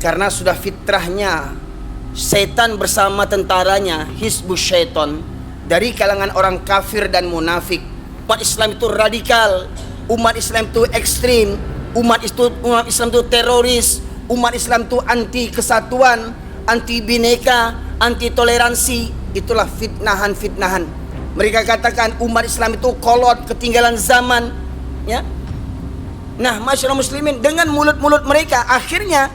Karena sudah fitrahnya setan bersama tentaranya, hizbus syaiton, dari kalangan orang kafir dan munafik. Umat Islam itu radikal, umat Islam itu ekstrim, umat Islam itu teroris, umat Islam itu anti kesatuan, anti bineka, anti toleransi. Itulah fitnahan-fitnahan. Mereka katakan umat Islam itu kolot, ketinggalan zaman, ya. Nah, masyarakat muslimin, dengan mulut-mulut mereka akhirnya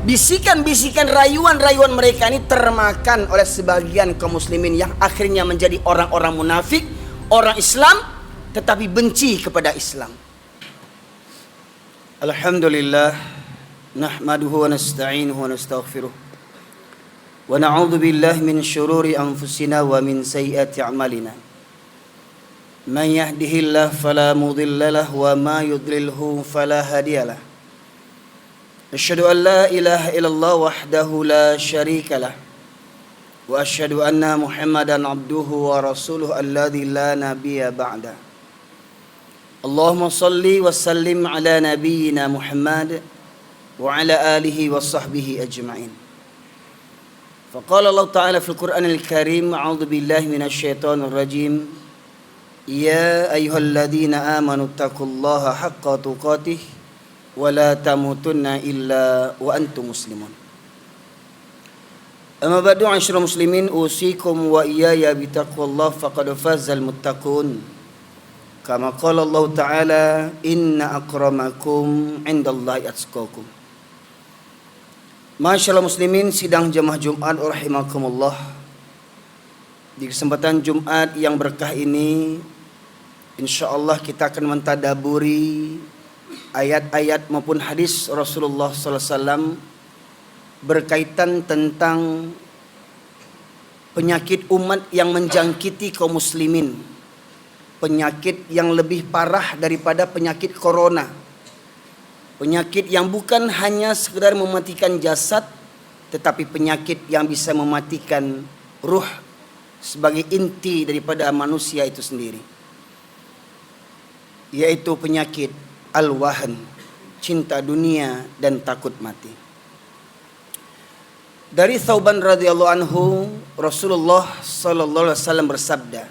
bisikan-bisikan, rayuan-rayuan mereka ini termakan oleh sebagian kaum muslimin yang akhirnya menjadi orang-orang munafik, orang Islam tetapi benci kepada Islam. Alhamdulillah, nahmaduhu wa nasta'inuhu wa nastaghfiruh. Wa na'udzu billahi min syururi anfusina wa min sayyiati a'malina. Man yahdihillahu fala mudilla lahu wa ma yudlilhu fala hadiyalah. Asyhadu an la ilaha illallah wahdahu la syarika lah. Wa asyhadu anna Muhammadan abduhu wa rasuluhu alladzi la nabiyya ba'da. Allahumma salli wa sallim ala nabiyyina Muhammad wa ala alihi wa sahbihi ajma'in. Faqala Allah Ta'ala fil Qur'anil Karim, a'udzu billahi minasy syaithanir rajim. Ya ayyuhalladzina amanu taqullaha haqqa tuqatih wa la tamutunna illa wa antum muslimun. Amma ba'du, ma'asyiral muslimin, usikum wa iyaya bitaqwallah faqad fazal muttaqun. Kama qala Allah Ta'ala, inna akramakum 'indallahi atqakum. Masyaallah muslimin, sidang jamaah Jumat rahimakumullah. Di kesempatan Jumat yang berkah ini, insyaallah kita akan mentadaburi ayat-ayat maupun hadis Rasulullah sallallahu alaihi wasallam berkaitan tentang penyakit umat yang menjangkiti kaum muslimin. Penyakit yang lebih parah daripada penyakit corona. Penyakit yang bukan hanya sekedar mematikan jasad, tetapi penyakit yang bisa mematikan ruh sebagai inti daripada manusia itu sendiri. Yaitu penyakit al-wahn, cinta dunia dan takut mati. Dari Thauban radhiyallahu anhu, Rasulullah sallallahu alaihi wasallam bersabda,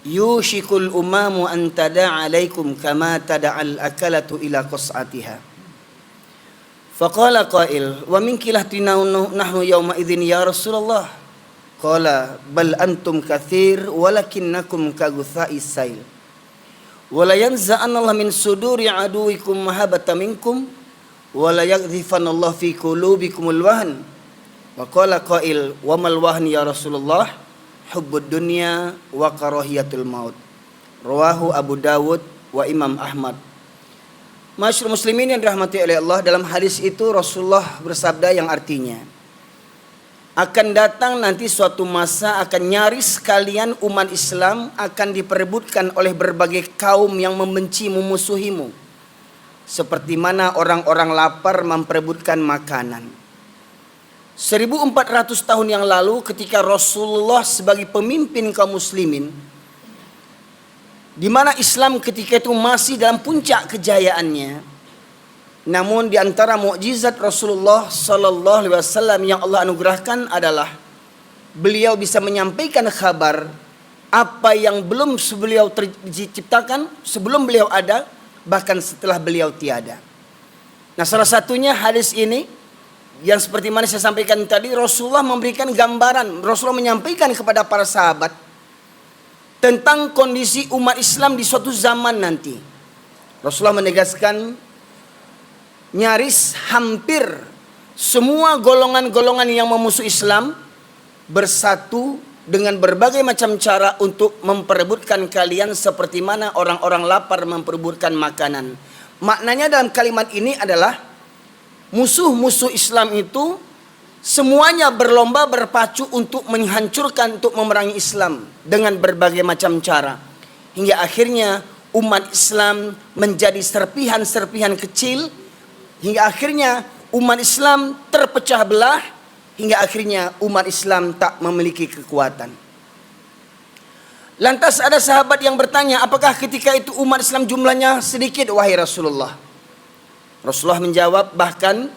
yushikul umamu an tada'a alaikum kama tada'al akalatu ila qas'atiha. Faqala qail, wa min kilahtina nahnu yawma idzin ya Rasulullah. Qala bal antum katsir walakinnakum kagutha'is sail. Wa la yanza'anallahu min suduri aduwikum mahabbata minkum wa la yaghzifanallahu fi qulubikumul wahn. Wa qala qail, wa mal wahn ya Rasulullah? Hubbud dunya wa karahiyatul maut. Rawahu Abu Dawud wa Imam Ahmad. Masyaallah muslimin yang dirahmati oleh Allah, dalam hadis itu Rasulullah bersabda yang artinya, akan datang nanti suatu masa akan nyaris kalian umat Islam akan diperebutkan oleh berbagai kaum yang membenci, memusuhimu, seperti mana orang-orang lapar memperebutkan makanan. 1400 tahun yang lalu ketika Rasulullah sebagai pemimpin kaum muslimin, di mana Islam ketika itu masih dalam puncak kejayaannya, namun di antara mukjizat Rasulullah sallallahu alaihi wasallam yang Allah anugerahkan adalah beliau bisa menyampaikan kabar apa yang belum beliau diciptakan, sebelum beliau ada, bahkan setelah beliau tiada. Nah, salah satunya hadis ini yang seperti mana saya sampaikan tadi, Rasulullah memberikan gambaran, Rasulullah menyampaikan kepada para sahabat tentang kondisi umat Islam di suatu zaman nanti. Rasulullah menegaskan nyaris hampir semua golongan-golongan yang memusuhi Islam bersatu dengan berbagai macam cara untuk memperebutkan kalian seperti mana orang-orang lapar memperebutkan makanan. Maknanya dalam kalimat ini adalah musuh-musuh Islam itu semuanya berlomba berpacu untuk menghancurkan, untuk memerangi Islam dengan berbagai macam cara. Hingga akhirnya umat Islam menjadi serpihan-serpihan kecil. Hingga akhirnya umat Islam terpecah belah. Hingga akhirnya umat Islam tak memiliki kekuatan. Lantas ada sahabat yang bertanya, apakah ketika itu umat Islam jumlahnya sedikit wahai Rasulullah? Rasulullah menjawab, bahkan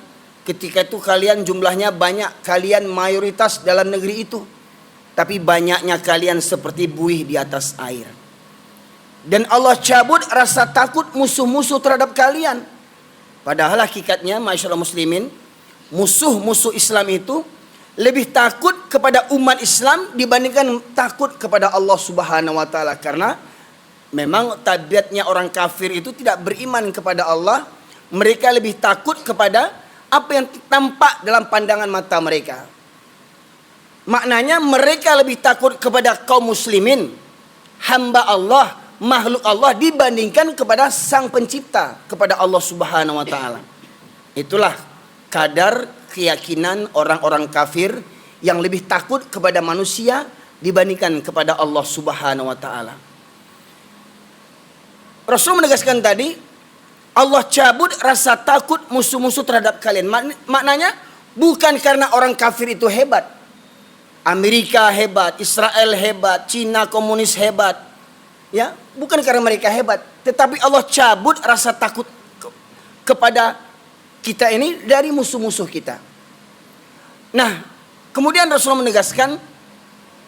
ketika itu kalian jumlahnya banyak, kalian mayoritas dalam negeri itu, tapi banyaknya kalian seperti buih di atas air. Dan Allah cabut rasa takut musuh-musuh terhadap kalian. Padahal hakikatnya masyaallah muslimin, musuh-musuh Islam itu lebih takut kepada umat Islam dibandingkan takut kepada Allah Subhanahu wa taala, karena memang tabiatnya orang kafir itu tidak beriman kepada Allah. Mereka lebih takut kepada apa yang tampak dalam pandangan mata mereka. Maknanya mereka lebih takut kepada kaum muslimin, hamba Allah, makhluk Allah, dibandingkan kepada sang pencipta, kepada Allah Subhanahu wa taala. Itulah kadar keyakinan orang-orang kafir yang lebih takut kepada manusia dibandingkan kepada Allah Subhanahu wa taala. Rasul menegaskan tadi, Allah cabut rasa takut musuh-musuh terhadap kalian. Maknanya bukan karena orang kafir itu hebat. Amerika hebat, Israel hebat, Cina komunis hebat. Ya, bukan karena mereka hebat, tetapi Allah cabut rasa takut kepada kita ini dari musuh-musuh kita. Nah, kemudian Rasulullah menegaskan,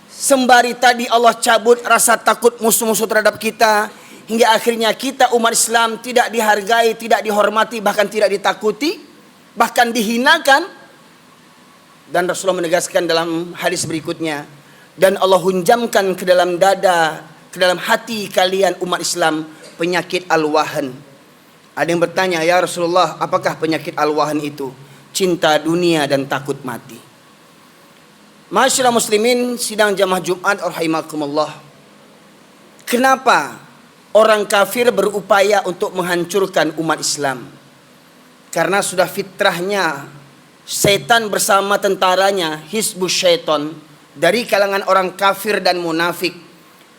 sembari tadi Allah cabut rasa takut musuh-musuh terhadap kita, hingga akhirnya kita umat Islam tidak dihargai, tidak dihormati, bahkan tidak ditakuti, bahkan dihinakan. Dan Rasulullah menegaskan dalam hadis berikutnya, dan Allah hunjamkan ke dalam dada, ke dalam hati kalian umat Islam penyakit al-wahan. Ada yang bertanya, ya Rasulullah, apakah penyakit al-wahan itu? Cinta dunia dan takut mati. Masyaallah muslimin, sidang jamaah Jumat rahimakumullah. Kenapa orang kafir berupaya untuk menghancurkan umat Islam? Karena sudah fitrahnya setan bersama tentaranya, hizbus syaiton, dari kalangan orang kafir dan munafik.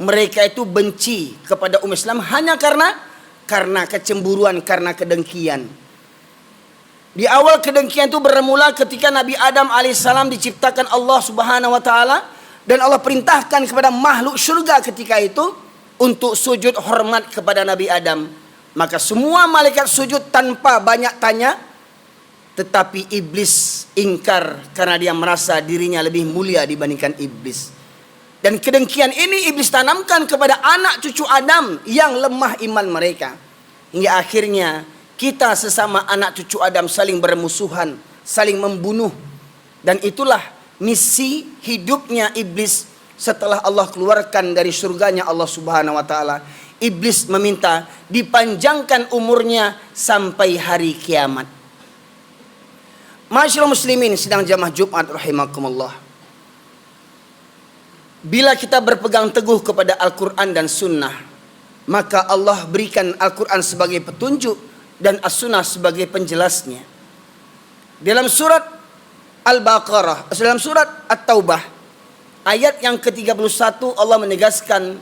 Mereka itu benci kepada umat Islam hanya karena kecemburuan, karena kedengkian. Di awal kedengkian itu bermula ketika Nabi Adam alaihissalam diciptakan Allah Subhanahu wa taala, dan Allah perintahkan kepada makhluk surga ketika itu untuk sujud hormat kepada Nabi Adam. Maka semua malaikat sujud tanpa banyak tanya. Tetapi iblis ingkar karena dia merasa dirinya lebih mulia dibandingkan iblis. Dan kedengkian ini iblis tanamkan kepada anak cucu Adam yang lemah iman mereka. Hingga akhirnya kita sesama anak cucu Adam saling bermusuhan, saling membunuh. Dan itulah misi hidupnya iblis setelah Allah keluarkan dari surganya Allah Subhanahu wa taala. Iblis meminta dipanjangkan umurnya sampai hari kiamat. Masyaallah muslimin, sidang jamaah Jumat rahimakumullah. Bila kita berpegang teguh kepada Al-Quran dan Sunnah, maka Allah berikan Al-Quran sebagai petunjuk dan As-Sunnah sebagai penjelasnya. Dalam surat Al-Baqarah, dalam surat At-Taubah, ayat yang ke-31 Allah menegaskan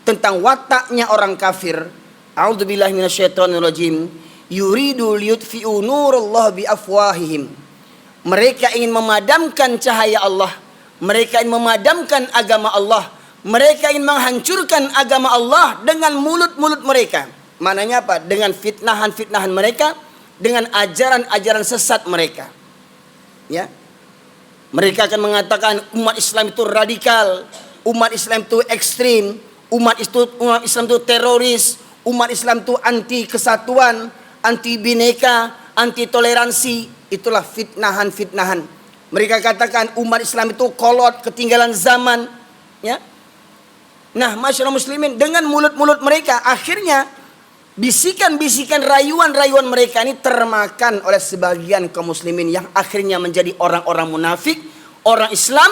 tentang wataknya orang kafir. A'udzubillahi minasyaitonirrajim. Yuridu liyutfi'u nurallahi biafwahihim. Mereka ingin memadamkan cahaya Allah. Mereka ingin memadamkan agama Allah. Mereka ingin menghancurkan agama Allah dengan mulut-mulut mereka. Maknanya apa? Dengan fitnahan-fitnahan mereka, dengan ajaran-ajaran sesat mereka. Ya. Mereka akan mengatakan umat Islam itu radikal, umat Islam itu ekstrim, umat Islam itu teroris, umat Islam itu anti kesatuan, anti bineka, anti toleransi. Itulah fitnahan-fitnahan. Mereka katakan umat Islam itu kolot, ketinggalan zaman. Ya. Nah, masyaallah muslimin, dengan mulut-mulut mereka, akhirnya bisikan-bisikan, rayuan-rayuan mereka ini termakan oleh sebagian kaum muslimin yang akhirnya menjadi orang-orang munafik, orang Islam,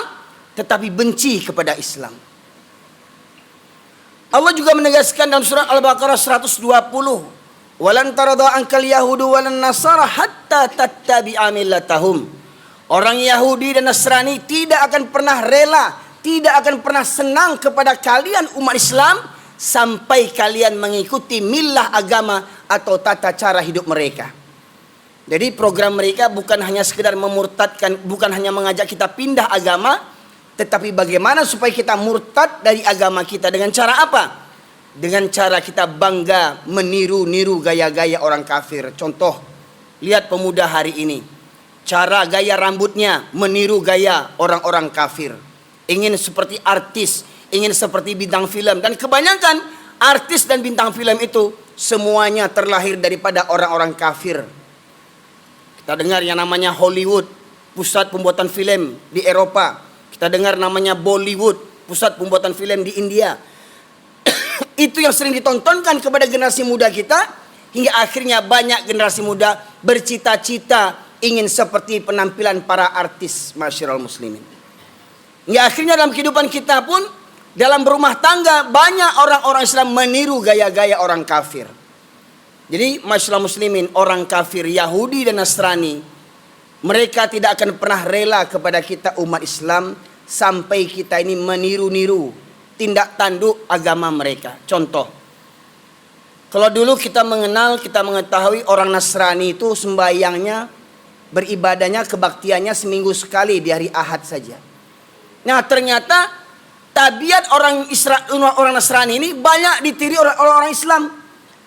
tetapi benci kepada Islam. Allah juga menegaskan dalam surah Al-Baqarah 120. Walan tarada ankal yahudu walan nasara hatta tattabi'a millatahum. Orang Yahudi dan Nasrani tidak akan pernah rela, tidak akan pernah senang kepada kalian umat Islam sampai kalian mengikuti millah agama atau tata cara hidup mereka. Jadi program mereka bukan hanya sekedar memurtadkan, bukan hanya mengajak kita pindah agama, tetapi bagaimana supaya kita murtad dari agama kita. Dengan cara apa? Dengan cara kita bangga meniru-niru gaya-gaya orang kafir. Contoh, lihat pemuda hari ini. cara gaya rambutnya meniru gaya orang-orang kafir. Ingin seperti artis, ingin seperti bintang film. Dan kebanyakan artis dan bintang film itu semuanya terlahir daripada orang-orang kafir. Kita dengar yang namanya Hollywood, pusat pembuatan film di Eropa. Kita dengar namanya Bollywood, pusat pembuatan film di India. Itu yang sering ditontonkan kepada generasi muda kita, hingga akhirnya banyak generasi muda bercita-cita ingin seperti penampilan para artis, masyiral muslimin. Hingga akhirnya dalam kehidupan kita pun, dalam berumah tangga, banyak orang-orang Islam meniru gaya-gaya orang kafir. Jadi masyiral muslimin, orang kafir Yahudi dan Nasrani, mereka tidak akan pernah rela kepada kita umat Islam sampai kita ini meniru-niru tindak tanduk agama mereka. Contoh, kalau dulu kita mengenal, kita mengetahui orang Nasrani itu sembahyangnya, beribadahnya, kebaktiannya seminggu sekali di hari Ahad saja. Nah ternyata tabiat orang Nasrani ini banyak ditiru oleh orang Islam.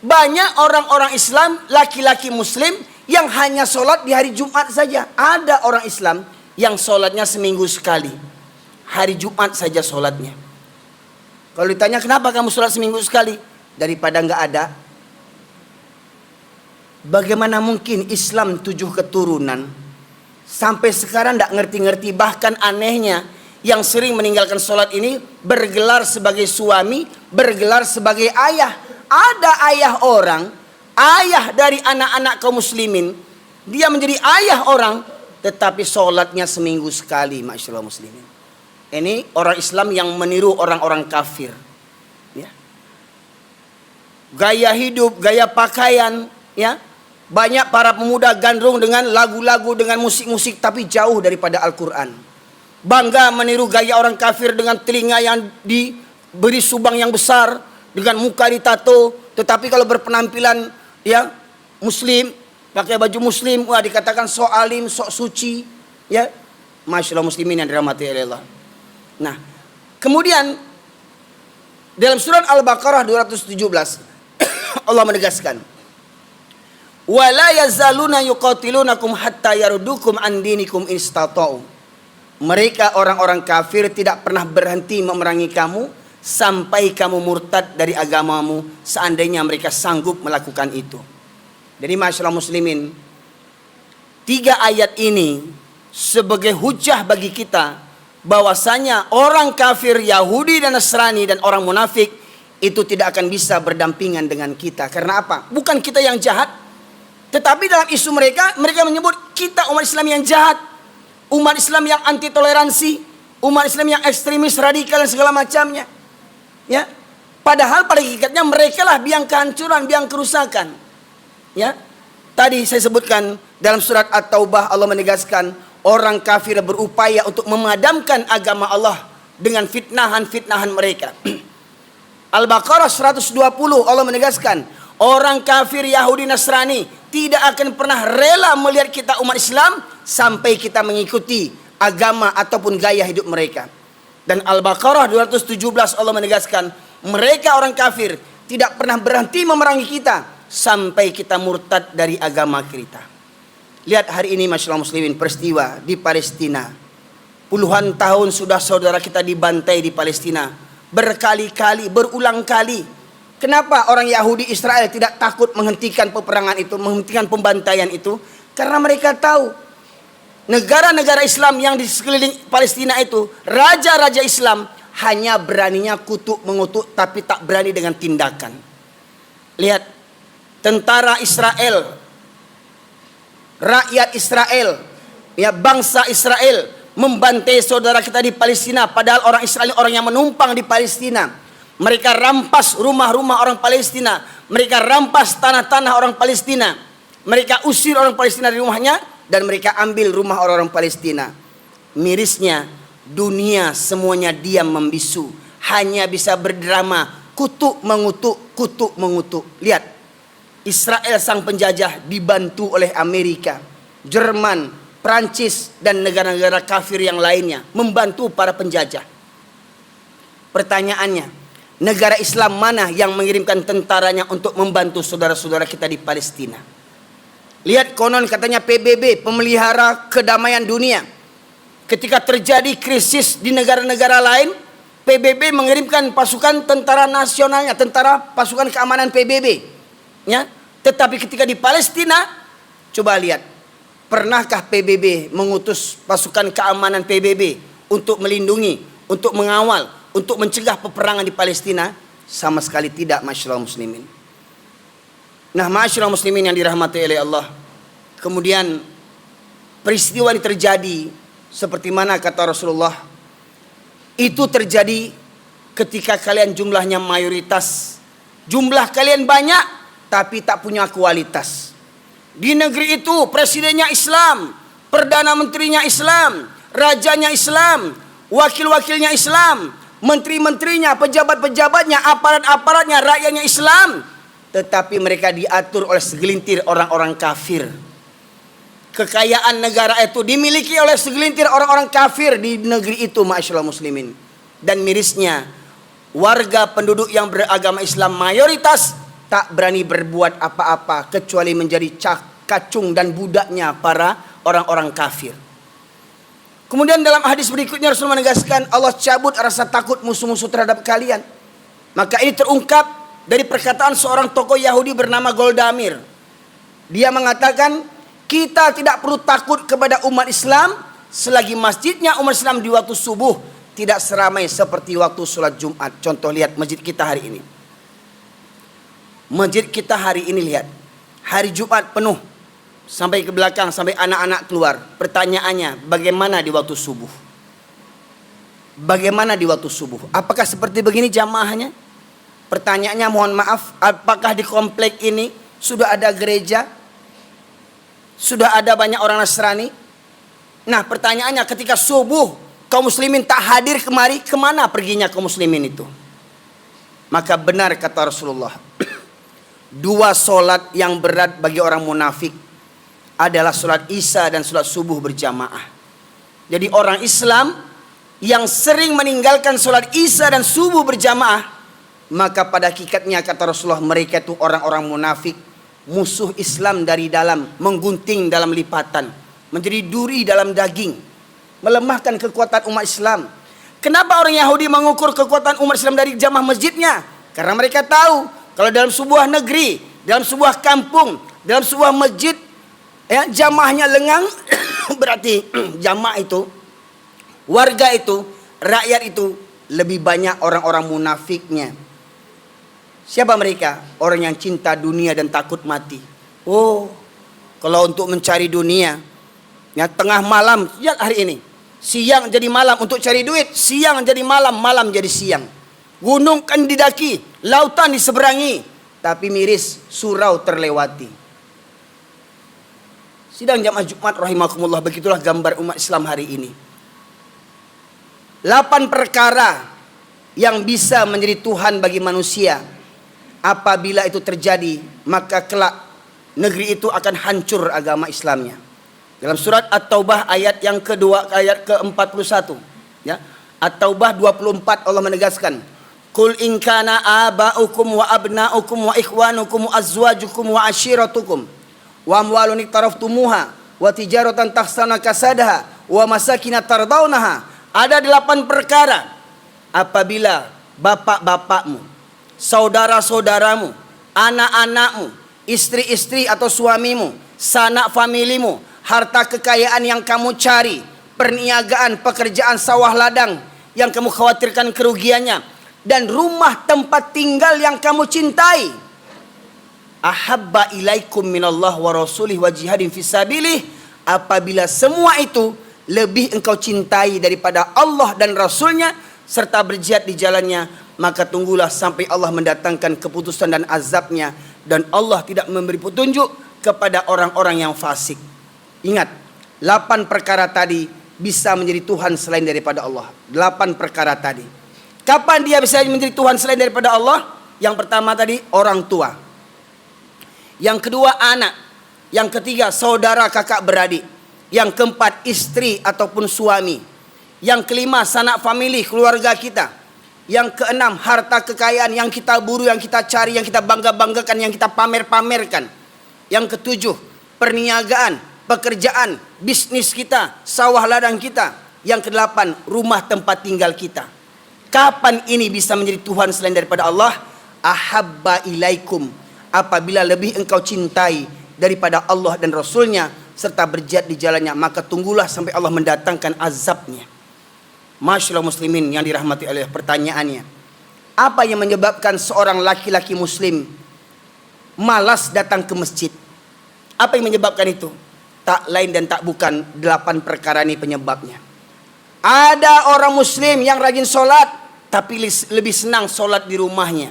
Banyak orang-orang Islam, laki-laki muslim yang hanya sholat di hari Jumat saja. Ada orang Islam yang sholatnya seminggu sekali, hari Jumat saja sholatnya. Kalau ditanya kenapa kamu sholat seminggu sekali? Daripada nggak ada. Bagaimana mungkin Islam 7 keturunan sampai sekarang nggak ngerti-ngerti. Bahkan anehnya, yang sering meninggalkan sholat ini bergelar sebagai suami, bergelar sebagai ayah. Ada ayah orang, ayah dari anak-anak kaum muslimin, dia menjadi ayah orang, tetapi sholatnya seminggu sekali, masyaallah muslimin. Ini orang Islam yang meniru orang-orang kafir. Ya. Gaya hidup, gaya pakaian, ya. Banyak para pemuda gandrung dengan lagu-lagu, dengan musik-musik, tapi jauh daripada Al-Quran. Bangga meniru gaya orang kafir dengan telinga yang diberi subang yang besar, dengan muka ditato, tetapi kalau berpenampilan ya muslim, pakai baju muslim, wah dikatakan sok alim, sok suci, ya. Masyaallah muslimin yang dirahmati Allah. Nah, kemudian dalam surat Al-Baqarah 217 Allah menegaskan, "Wala yazaluna yuqatilunakum hatta yarudukum an dinikum istata'u." Mereka orang-orang kafir tidak pernah berhenti memerangi kamu sampai kamu murtad dari agamamu, seandainya mereka sanggup melakukan itu. Jadi masyaallah muslimin, 3 ayat ini sebagai hujah bagi kita bahwasanya orang kafir Yahudi dan Nasrani dan orang munafik itu tidak akan bisa berdampingan dengan kita. Karena apa? Bukan kita yang jahat, tetapi dalam isu mereka menyebut kita umat Islam yang jahat, umat Islam yang anti toleransi, umat Islam yang ekstremis, radikal dan segala macamnya. Ya, padahal pada hakikatnya mereka lah biang kehancuran, biang kerusakan. Ya, tadi saya sebutkan dalam surat At-Taubah Allah menegaskan orang kafir berupaya untuk memadamkan agama Allah dengan fitnahan-fitnahan mereka. Al-Baqarah 120 Allah menegaskan orang kafir Yahudi Nasrani tidak akan pernah rela melihat kita umat Islam sampai kita mengikuti agama ataupun gaya hidup mereka. Dan Al-Baqarah 217 Allah menegaskan mereka orang kafir tidak pernah berhenti memerangi kita sampai kita murtad dari agama kita. Lihat hari ini masyaallah muslimin, peristiwa di Palestina. Puluhan tahun sudah saudara kita dibantai di Palestina, berkali-kali, berulang kali. Kenapa orang Yahudi Israel tidak takut menghentikan peperangan itu, menghentikan pembantaian itu? Karena mereka tahu negara-negara Islam yang di sekeliling Palestina itu, raja-raja Islam hanya beraninya kutuk mengutuk, tapi tak berani dengan tindakan. Lihat, tentara Israel, rakyat Israel, ya bangsa Israel membantai saudara kita di Palestina, padahal orang Israel orang yang menumpang di Palestina. Mereka rampas rumah-rumah orang Palestina, mereka rampas tanah-tanah orang Palestina, mereka usir orang Palestina dari rumahnya, dan mereka ambil rumah orang-orang Palestina. Mirisnya dunia semuanya diam membisu, hanya bisa berdrama kutuk mengutuk, kutuk mengutuk. Lihat, Israel sang penjajah dibantu oleh Amerika, Jerman, Prancis dan negara-negara kafir yang lainnya membantu para penjajah. Pertanyaannya, negara Islam mana yang mengirimkan tentaranya untuk membantu saudara-saudara kita di Palestina? Lihat konon katanya PBB, pemelihara kedamaian dunia. Ketika terjadi krisis di negara-negara lain, PBB mengirimkan pasukan tentara nasionalnya, tentara pasukan keamanan PBB. Ya, tetapi ketika di Palestina, coba lihat, pernahkah PBB mengutus pasukan keamanan PBB untuk melindungi, untuk mengawal, untuk mencegah peperangan di Palestina? Sama sekali tidak, masyaallah muslimin. Nah, masyaallah muslimin yang dirahmati oleh Allah. Kemudian peristiwa ini terjadi seperti mana kata Rasulullah, itu terjadi ketika kalian jumlahnya mayoritas, jumlah kalian banyak tapi tak punya kualitas. Di negeri itu presidennya Islam, perdana menterinya Islam, rajanya Islam, wakil-wakilnya Islam, menteri-menterinya, pejabat-pejabatnya, aparat-aparatnya, rakyatnya Islam, tetapi mereka diatur oleh segelintir orang-orang kafir. Kekayaan negara itu dimiliki oleh segelintir orang-orang kafir di negeri itu, masyaallah muslimin. Dan mirisnya, warga penduduk yang beragama Islam mayoritas tak berani berbuat apa-apa kecuali menjadi kacung dan budaknya para orang-orang kafir. Kemudian dalam hadis berikutnya Rasul menegaskan, Allah cabut rasa takut musuh-musuh terhadap kalian. Maka ini terungkap dari perkataan seorang tokoh Yahudi bernama Goldamir. Dia mengatakan, kita tidak perlu takut kepada umat Islam selagi masjidnya umat Islam di waktu subuh tidak seramai seperti waktu sholat Jumat. Contoh, lihat masjid kita hari ini. Masjid kita hari ini, lihat, hari Jumat penuh sampai ke belakang, sampai anak-anak keluar. Pertanyaannya, bagaimana di waktu subuh? Bagaimana di waktu subuh? Apakah seperti begini jamaahnya? Pertanyaannya, mohon maaf, apakah di komplek ini sudah ada gereja? Sudah ada banyak orang Nasrani? Nah, pertanyaannya, ketika subuh kaum muslimin tak hadir kemari, kemana perginya kaum muslimin itu? Maka benar kata Rasulullah, dua solat yang berat bagi orang munafik adalah solat Isya dan solat subuh berjamaah. Jadi orang Islam yang sering meninggalkan solat Isya dan subuh berjamaah, maka pada hakikatnya kata Rasulullah, mereka itu orang-orang munafik, musuh Islam dari dalam, menggunting dalam lipatan, menjadi duri dalam daging, melemahkan kekuatan umat Islam. Kenapa orang Yahudi mengukur kekuatan umat Islam dari jamaah masjidnya? Karena mereka tahu kalau dalam sebuah negeri, dalam sebuah kampung, dalam sebuah masjid, ya, jamaahnya lengang, berarti jamaah itu, warga itu, rakyat itu lebih banyak orang-orang munafiknya. Siapa mereka? Orang yang cinta dunia dan takut mati. Oh, kalau untuk mencari dunia, ya, tengah malam, ya hari ini, siang jadi malam untuk cari duit, siang jadi malam, malam jadi siang. Gunung kan didaki, lautan diseberangi, tapi miris, surau terlewati. Sidang jamaah Jumat rahimakumullah, begitulah gambar umat Islam hari ini. 8 perkara yang bisa menjadi Tuhan bagi manusia. Apabila itu terjadi, maka kelak negeri itu akan hancur agama Islamnya. Dalam surat At-Taubah ayat yang kedua, ayat ke-41, ya. At-Taubah 24, Allah menegaskan, Qul in kana aba'ukum wa abna'ukum wa ikhwanukum wa azwajukum wa ashiratukum wa amwalun iktaraftumuha wa tijaratan tahsana kasadaha wa masakina tardaunaha. Ada 8 perkara apabila bapak-bapakmu, saudara-saudaramu, anak-anakmu, istri-istri atau suamimu, sanak familimu, harta kekayaan yang kamu cari, perniagaan, pekerjaan sawah ladang yang kamu khawatirkan kerugiannya, dan rumah tempat tinggal yang kamu cintai. Ahabba ilaikum minallah wa rasulih wa jihadin fisabilih. Apabila semua itu lebih engkau cintai daripada Allah dan Rasulnya serta berjihad di jalannya, maka tunggulah sampai Allah mendatangkan keputusan dan azabnya, dan Allah tidak memberi petunjuk kepada orang-orang yang fasik. Ingat, 8 perkara tadi bisa menjadi Tuhan selain daripada Allah. 8 perkara tadi. Kapan dia bisa menjadi Tuhan selain daripada Allah? Yang pertama tadi, orang tua. Yang kedua, anak. Yang ketiga, saudara kakak beradik. Yang keempat, istri ataupun suami. Yang kelima, sanak famili, keluarga kita. Yang keenam, harta kekayaan yang kita buru, yang kita cari, yang kita bangga-banggakan, yang kita pamer-pamerkan. Yang ketujuh, perniagaan, pekerjaan, bisnis kita, sawah ladang kita. Yang kedelapan, rumah tempat tinggal kita. Kapan ini bisa menjadi Tuhan selain daripada Allah? Ahabba ilaikum, apabila lebih engkau cintai daripada Allah dan Rasulnya serta berjihad di jalannya, maka tunggulah sampai Allah mendatangkan azabnya. Masyaallah muslimin yang dirahmati Allah, pertanyaannya, apa yang menyebabkan seorang laki-laki muslim malas datang ke masjid? Apa yang menyebabkan itu? Tak lain dan tak bukan 8 perkara ini penyebabnya. Ada orang muslim yang rajin solat, tapi lebih senang solat di rumahnya.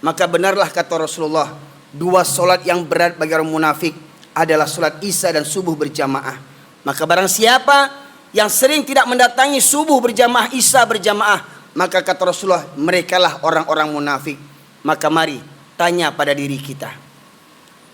Maka benarlah kata Rasulullah, 2 solat yang berat bagi orang munafik adalah solat isya dan subuh berjamaah. Maka barang siapa yang sering tidak mendatangi subuh berjamaah, isya berjamaah, maka kata Rasulullah, merekalah orang-orang munafik. Maka mari tanya pada diri kita,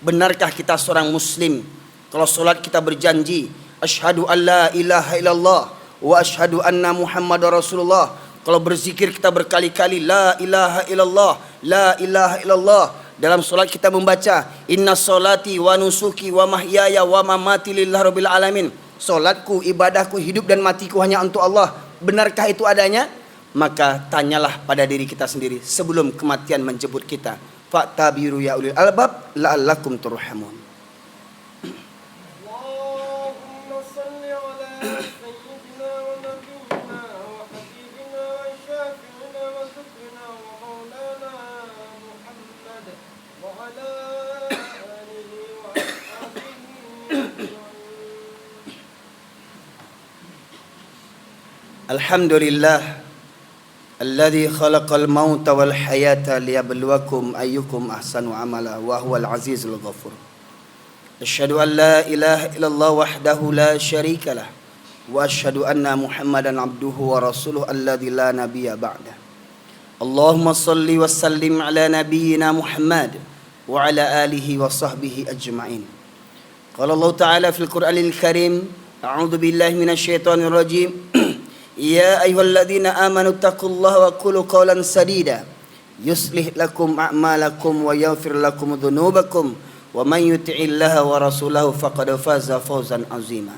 benarkah kita seorang muslim kalau solat kita berjanji asyhadu an la ilaha illallah wa asyhadu anna muhammadar rasulullah? Kalau berzikir kita berkali-kali la ilaha illallah, la ilaha illallah. Dalam solat kita membaca inna solati wa nusuki wa mahyaya wa mamati lillahi rabbil alamin. Solatku, ibadahku, hidup dan matiku hanya untuk Allah. Benarkah itu adanya? Maka tanyalah pada diri kita sendiri sebelum kematian menjemput kita. Fa'tabiru ya ulil albab la'allakum turhamun. Alhamdulillah alladzi khalaqal mauta wal hayata liyabluwakum ayyukum ahsanu amala wa huwal azizul ghafur. Asyhadu an la ilaha illallah wahdahu la syarikalah wa asyhadu anna Muhammadan abduhu wa rasuluhu alladzi la nabiyya ba'da. Allahumma shalli wa sallim ala nabiyyina Muhammad wa ala alihi wa sahbihi ajma'in. Qala Allah Ta'ala fil Qur'anil Karim, a'udzu billahi minasy syaithanir rajim. Ya ayyuhalladzina amanu taqullaha wa qulu qawlan sadida yuslih lakum a'malakum wa yaghfir lakum dhunubakum wa man yuti'illaha wa rasulahu faqad faza fawzan azima.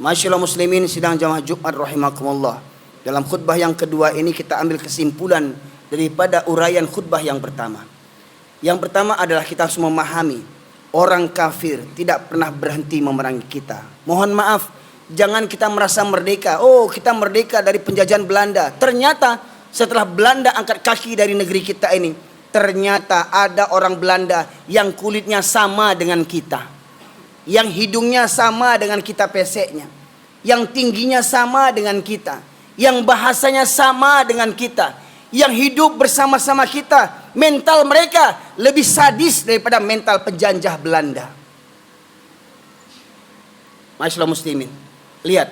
Masyaallah muslimin sidang jamaah Jumat rahimakumullah. Dalam khutbah yang kedua ini kita ambil kesimpulan daripada uraian khutbah yang pertama. Yang pertama adalah kita harus memahami orang kafir tidak pernah berhenti memerangi kita. Mohon maaf, jangan kita merasa merdeka. Oh, kita merdeka dari penjajahan Belanda. Ternyata setelah Belanda angkat kaki dari negeri kita ini, ternyata ada orang Belanda yang kulitnya sama dengan kita, yang hidungnya sama dengan kita peseknya, yang tingginya sama dengan kita, yang bahasanya sama dengan kita, yang hidup bersama-sama kita. Mental mereka lebih sadis daripada mental penjajah Belanda. Masyaallah muslimin, lihat,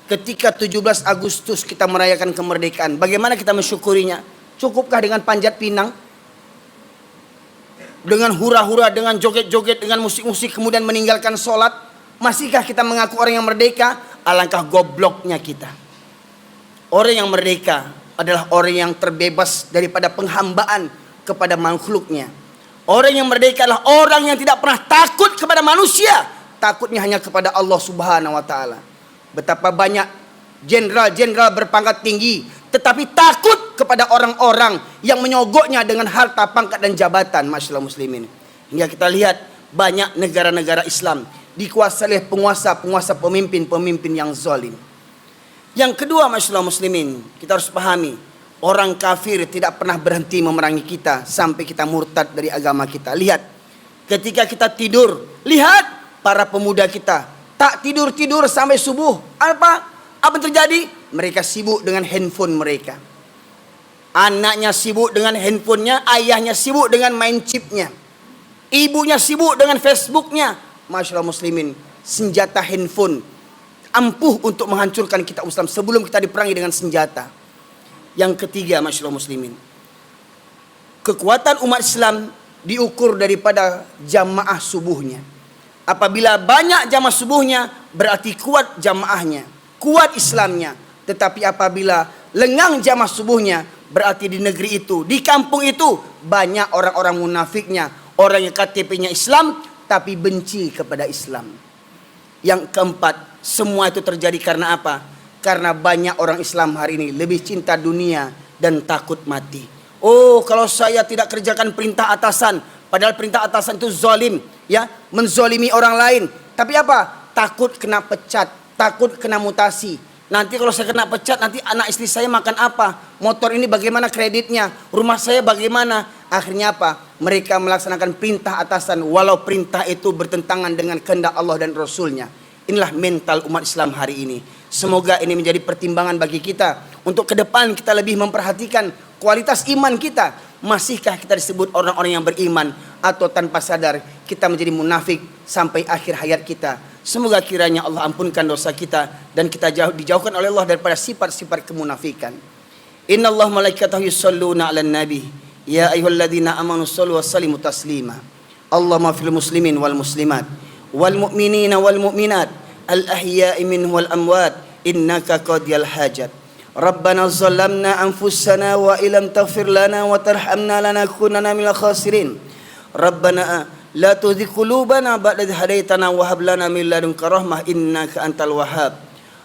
ketika 17 Agustus kita merayakan kemerdekaan, bagaimana kita mensyukurinya? Cukupkah dengan panjat pinang? Dengan hura-hura, dengan joget-joget, dengan musik-musik, kemudian meninggalkan sholat? Masihkah kita mengaku orang yang merdeka? Alangkah gobloknya kita. Orang yang merdeka adalah orang yang terbebas daripada penghambaan kepada makhluknya. Orang yang merdeka adalah orang yang tidak pernah takut kepada manusia. Takutnya hanya kepada Allah Subhanahu wa ta'ala. Betapa banyak jenderal-jenderal berpangkat tinggi tetapi takut kepada orang-orang yang menyogoknya dengan harta, pangkat dan jabatan. Masyaallah muslimin, hingga kita lihat banyak negara-negara Islam dikuasai oleh penguasa-penguasa, pemimpin-pemimpin yang zalim. Yang kedua, masyaallah muslimin, kita harus pahami, orang kafir tidak pernah berhenti memerangi kita sampai kita murtad dari agama kita. Lihat, ketika kita tidur, lihat para pemuda kita tak tidur-tidur sampai subuh. Apa yang terjadi? Mereka sibuk dengan handphone mereka. Anaknya sibuk dengan handphonenya, ayahnya sibuk dengan main chipnya, ibunya sibuk dengan Facebooknya. Masyaallah muslimin, senjata handphone ampuh untuk menghancurkan kita Islam sebelum kita diperangi dengan senjata. Yang ketiga, masyaallah muslimin, kekuatan umat Islam diukur daripada jamaah subuhnya. Apabila banyak jamaah subuhnya, berarti kuat jamaahnya, kuat Islamnya. Tetapi apabila lengang jamaah subuhnya, berarti di negeri itu, di kampung itu, banyak orang-orang munafiknya, orang yang KTP-nya Islam tapi benci kepada Islam. Yang keempat, semua itu terjadi karena apa? Karena banyak orang Islam hari ini lebih cinta dunia dan takut mati. Oh, kalau saya tidak kerjakan perintah atasan, padahal perintah atasan itu zalim, ya, menzolimi orang lain. Tapi apa? Takut kena pecat, takut kena mutasi. Nanti kalau saya kena pecat, nanti anak istri saya makan apa? Motor ini bagaimana kreditnya? Rumah saya bagaimana? Akhirnya apa? Mereka melaksanakan perintah atasan walau perintah itu bertentangan dengan kehendak Allah dan Rasulnya. Inilah mental umat Islam hari ini. Semoga ini menjadi pertimbangan bagi kita untuk ke depan kita lebih memperhatikan kualitas iman kita. Masihkah kita disebut orang-orang yang beriman, atau tanpa sadar kita menjadi munafik sampai akhir hayat kita. Semoga kiranya Allah ampunkan dosa kita dan kita dijauhkan oleh Allah daripada sifat-sifat kemunafikan. Innallaha malaikatahu yusholluna 'alan nabi ya ayyuhalladzina amanu shollu wa sallimu taslima. Allahumma fil muslimin wal muslimat wal mu'minina wal mu'minat al ahya'i minhum wal amwat innaka qadiyal hajat. Rabbana zalamna anfusana wa illam taghfir lana wa tarhamna lanakunanna minal khasirin. Rabbana la tuzigh qulubana ba'da idh hadaitana wa hab lana min ladunka rahmah innaka antal wahhab.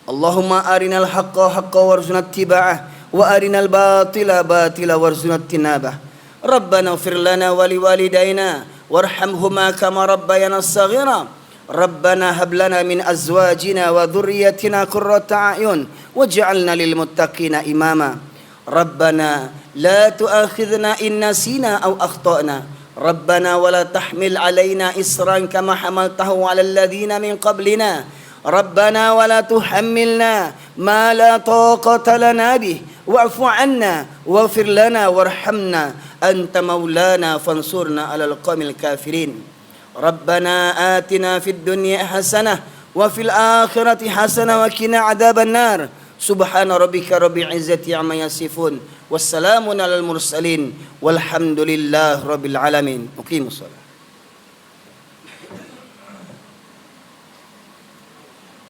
Allahumma arinal haqqa haqqan warzuqna ittiba'ah wa arinal batila batila warzuqna ijtinabah. Rabbana ighfir lana wa liwalidayna warhamhuma kama rabbayana shaghira. Rabbana hab lana min azwajina wa dhurriyyatina qurrata a'yun waj'alna lil muttaqina imama. Rabbana la tu'akhidhna in nasina aw akhtana. ربنا ولا تحمل علينا إصرا كما حملته على الذين من قبلنا ربنا ولا تحملنا ما لا طاقة لنا به واعف عنا واغفر لنا وارحمنا أنت مولانا فانصرنا على القوم الكافرين ربنا آتنا في الدنيا حسنة وفي الآخرة حسنة وقنا عذاب النار سبحان ربك رب العزة عما يصفون والسلام على المرسلين والحمد لله رب العالمين. أقيموا الصلاة.